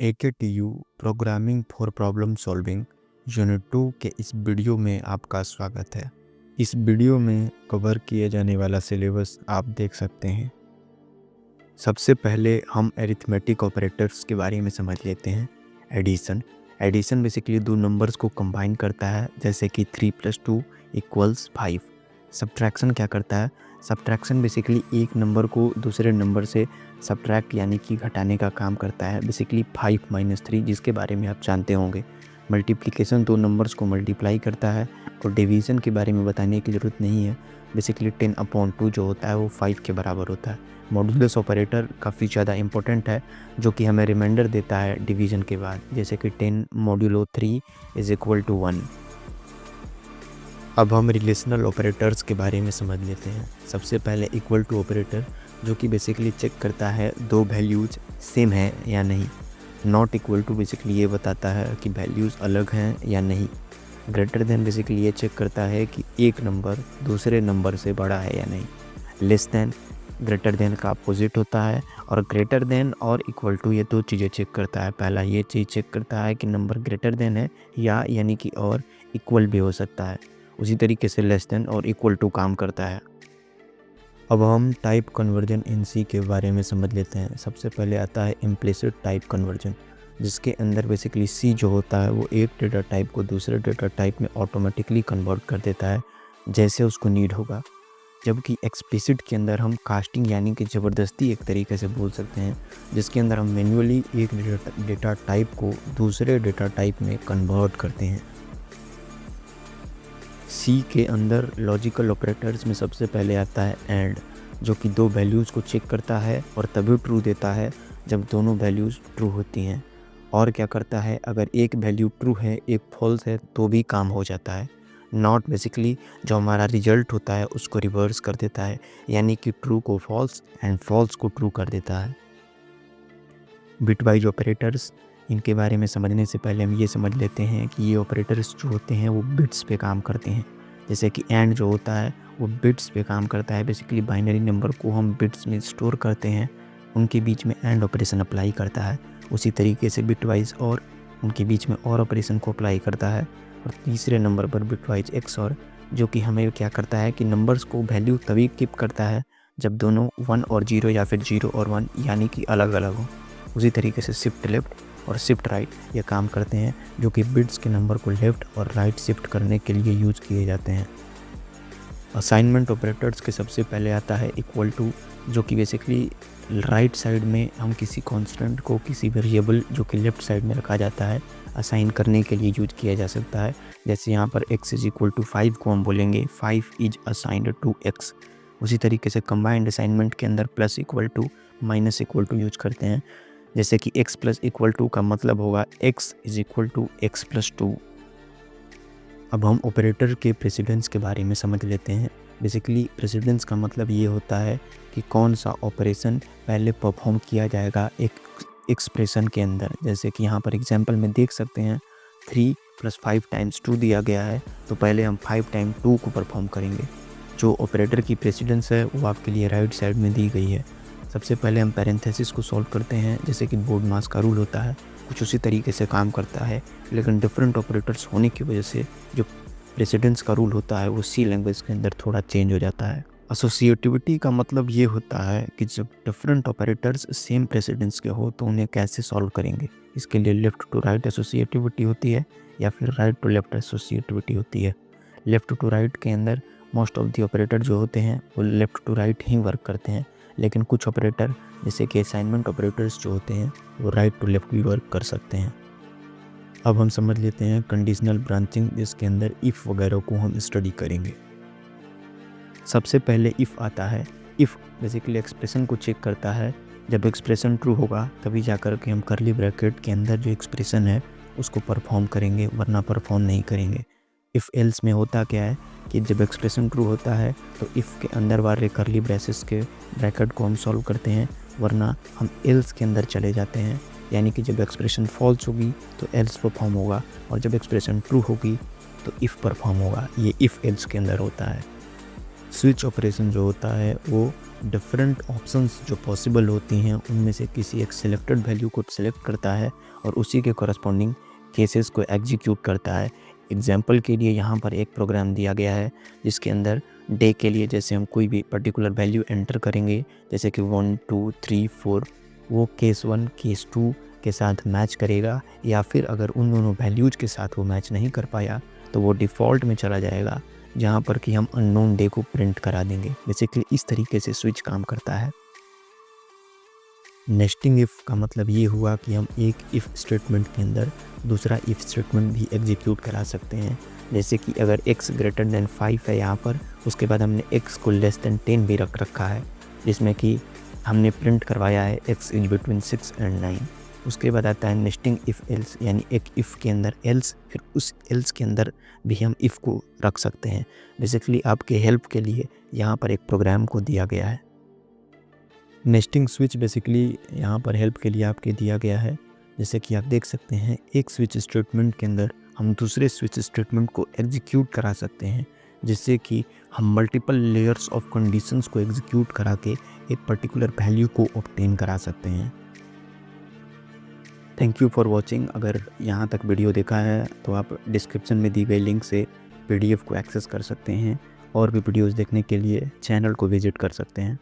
AKTU programming for problem solving unit 2 के इस video में आपका स्वागत है। इस वीडियो में कवर किया जाने वाला सिलेबस आप देख सकते हैं। सबसे पहले हम अरिथमेटिक ऑपरेटर्स के बारे में समझ लेते हैं। एडिशन बेसिकली दो नंबर्स को कंबाइन करता है, जैसे कि 3 + 2 = 5। सब्ट्रैक्शन क्या करता है? सब्ट्रैक्शन बेसिकली एक नंबर को दूसरे नंबर से सब्ट्रैक्ट यानी कि घटाने का काम करता है, बेसिकली 5 - 3, जिसके बारे में आप जानते होंगे। मल्टीप्लिकेशन दो नंबर्स को मल्टीप्लाई करता है, और डिवीज़न के बारे में बताने की ज़रूरत नहीं है। बेसिकली 10/2 जो होता है वो 5 के बराबर होता है। मॉडुलस ऑपरेटर काफ़ी ज़्यादा इंपॉर्टेंट है, जो कि हमें रिमाइंडर देता है डिवीज़न के बाद, जैसे कि 10 मोडुलो 3 = 1। अब हम रिलेशनल ऑपरेटर्स के बारे में समझ लेते हैं। सबसे पहले इक्वल टू ऑपरेटर, जो कि बेसिकली चेक करता है दो वैल्यूज़ सेम है या नहीं। नॉट इक्वल टू बेसिकली ये बताता है कि वैल्यूज़ अलग हैं या नहीं। ग्रेटर देन बेसिकली ये चेक करता है कि एक नंबर दूसरे नंबर से बड़ा है या नहीं। लेस देन ग्रेटर देन का अपोजिट होता है, और ग्रेटर देन और इक्वल टू ये दो चीज़ें चेक करता है। पहला ये चीज़ चेक करता है कि नंबर ग्रेटर देन है या यानी कि और इक्वल भी हो सकता है। उसी तरीके से लेस देन और इक्वल टू काम करता है। अब हम टाइप कन्वर्जन इन सी के बारे में समझ लेते हैं। सबसे पहले आता है इम्प्लिसिट टाइप कन्वर्जन, जिसके अंदर बेसिकली सी जो होता है वो एक डेटा टाइप को दूसरे डेटा टाइप में ऑटोमेटिकली कन्वर्ट कर देता है जैसे उसको नीड होगा। जबकि एक्सप्लिसिट के अंदर हम कास्टिंग यानी कि ज़बरदस्ती एक तरीके से बोल सकते हैं, जिसके अंदर हम मैन्युअली एक डेटा टाइप को दूसरे डेटा टाइप में कन्वर्ट करते हैं। सी के अंदर लॉजिकल ऑपरेटर्स में सबसे पहले आता है एंड, जो कि दो वैल्यूज़ को चेक करता है और तभी ट्रू देता है जब दोनों वैल्यूज़ ट्रू होती हैं। और क्या करता है, अगर एक वैल्यू ट्रू है एक फॉल्स है तो भी काम हो जाता है। नॉट बेसिकली जो हमारा रिजल्ट होता है उसको रिवर्स कर देता है, यानी कि ट्रू को फॉल्स एंड फॉल्स को ट्रू कर देता है। बिटवाइज ऑपरेटर्स, इनके बारे में समझने से पहले हम ये समझ लेते हैं कि ये ऑपरेटर्स जो होते हैं वो बिट्स पे काम करते हैं। जैसे कि एंड जो होता है वो बिट्स पे काम करता है। बेसिकली बाइनरी नंबर को हम बिट्स में स्टोर करते हैं, उनके बीच में एंड ऑपरेशन अप्लाई करता है। उसी तरीके से बिटवाइज और उनके बीच में और ऑपरेशन को अप्लाई करता है। और तीसरे नंबर पर बिटवाइज XOR, जो कि हमें क्या करता है कि नंबर्स को वैल्यू तभी कीप करता है जब दोनों 1 और 0 या फिर 0 और 1 यानी कि अलग अलग हो। उसी तरीके से शिफ्ट लेफ़्ट और शिफ्ट राइट ये काम करते हैं, जो कि बिट्स के नंबर को लेफ़्ट और राइट शिफ्ट करने के लिए यूज़ किए जाते हैं। असाइनमेंट ऑपरेटर्स के सबसे पहले आता है इक्वल टू, जो कि बेसिकली राइट साइड में हम किसी कांस्टेंट को किसी वेरिएबल जो कि लेफ़्ट साइड में रखा जाता है असाइन करने के लिए यूज किया जा सकता है। जैसे यहाँ पर x = 5 को हम बोलेंगे 5 इज असाइंड टू x। उसी तरीके से कंबाइंड असाइनमेंट के अंदर plus equal to minus equal to use करते हैं, जैसे कि x + = का मतलब होगा x = x + 2। अब हम ऑपरेटर के प्रेसिडेंस के बारे में समझ लेते हैं। बेसिकली प्रेसिडेंस का मतलब ये होता है कि कौन सा ऑपरेशन पहले परफॉर्म किया जाएगा एक एक्सप्रेशन के अंदर। जैसे कि यहाँ पर एग्जांपल में देख सकते हैं 3 + 5 × 2 दिया गया है, तो पहले हम 5 × 2 को परफॉर्म करेंगे। जो ऑपरेटर की प्रेसिडेंस है वो आपके लिए राइट साइड में दी गई है। सबसे पहले हम पैरेंथेसिस को सॉल्व करते हैं, जैसे कि बोर्ड मास का रूल होता है, कुछ उसी तरीके से काम करता है, लेकिन डिफरेंट ऑपरेटर्स होने की वजह से जो प्रेसिडेंस का रूल होता है वो सी लैंग्वेज के अंदर थोड़ा चेंज हो जाता है। एसोसिएटिविटी का मतलब ये होता है कि जब डिफरेंट ऑपरेटर्स सेम प्रेसिडेंस के हो तो उन्हें कैसे सॉल्व करेंगे। इसके लिए लेफ़्ट टू राइट एसोसिएटिविटी होती है या फिर राइट टू लेफ़्ट एसोसिएटिविटी होती है। लेफ़्ट टू राइट के अंदर मोस्ट ऑफ द ऑपरेटर जो होते हैं वो लेफ़्ट टू राइट ही वर्क करते हैं, लेकिन कुछ ऑपरेटर जैसे कि असाइनमेंट ऑपरेटर्स जो होते हैं वो राइट टू लेफ़्ट भी वर्क कर सकते हैं। अब हम समझ लेते हैं कंडीशनल ब्रांचिंग, जिसके अंदर इफ़ वगैरह को हम स्टडी करेंगे। सबसे पहले इफ़ आता है। इफ़ बेसिकली एक्सप्रेशन को चेक करता है, जब एक्सप्रेशन ट्रू होगा तभी जाकर के हम कर्ली ब्रैकेट के अंदर जो एक्सप्रेशन है उसको परफॉर्म करेंगे, वरना परफॉर्म नहीं करेंगे। इफ़ एल्स में होता क्या है कि जब एक्सप्रेशन ट्रू होता है तो इफ़ के अंदर वाले कर्ली ब्रेसेस के ब्रैकेट को हम सॉल्व करते हैं, वरना हम एल्स के अंदर चले जाते हैं। यानी कि जब एक्सप्रेशन फॉल्स होगी तो एल्स परफॉर्म होगा, और जब एक्सप्रेशन ट्रू होगी तो इफ़ परफॉर्म होगा। ये इफ़ एल्स के अंदर होता है। स्विच ऑपरेशन जो होता है वो डिफरेंट ऑप्शंस जो पॉसिबल होती हैं उनमें से किसी एक सिलेक्टेड वैल्यू को सिलेक्ट करता है और उसी के कॉरस्पॉन्डिंग केसेस को एग्जीक्यूट करता है। एग्जांपल के लिए यहाँ पर एक प्रोग्राम दिया गया है जिसके अंदर डे के लिए जैसे हम कोई भी पर्टिकुलर वैल्यू एंटर करेंगे, जैसे कि 1 2 3 4, वो केस 1 केस 2 के साथ मैच करेगा, या फिर अगर उन दोनों वैल्यूज़ के साथ वो मैच नहीं कर पाया तो वो डिफ़ॉल्ट में चला जाएगा, जहाँ पर कि हम अननोन डे को प्रिंट करा देंगे। बेसिकली इस तरीके से स्विच काम करता है। नेस्टिंग इफ़ का मतलब ये हुआ कि हम एक इफ़ स्टेटमेंट के अंदर दूसरा इफ़ स्टेटमेंट भी एग्जीक्यूट करा सकते हैं। जैसे कि अगर x ग्रेटर देन 5 है यहाँ पर, उसके बाद हमने x को लेस देन 10 भी रख रखा है, जिसमें कि हमने प्रिंट करवाया है x इज बिटवीन 6 एंड 9। उसके बाद आता है नेस्टिंग इफ़ एल्स, यानी एक इफ़ के अंदर एल्स, फिर उस एल्स के अंदर भी हम इफ़ को रख सकते हैं। बेसिकली आपके हेल्प के लिए यहाँ पर एक प्रोग्राम को दिया गया है। नेस्टिंग स्विच बेसिकली यहाँ पर हेल्प के लिए आपके दिया गया है। जैसे कि आप देख सकते हैं एक स्विच स्टेटमेंट के अंदर हम दूसरे स्विच स्टेटमेंट को एग्जीक्यूट करा सकते हैं, जिससे कि हम मल्टीपल लेयर्स ऑफ कंडीशंस को एग्जीक्यूट करा के एक पर्टिकुलर वैल्यू को ऑब्टेन करा सकते हैं। Thank you for watching. अगर यहाँ तक वीडियो देखा है तो आप डिस्क्रिप्शन में दी गई लिंक से PDF को एक्सेस कर सकते हैं और भी वीडियोज़ देखने के लिए चैनल को विजिट कर सकते हैं।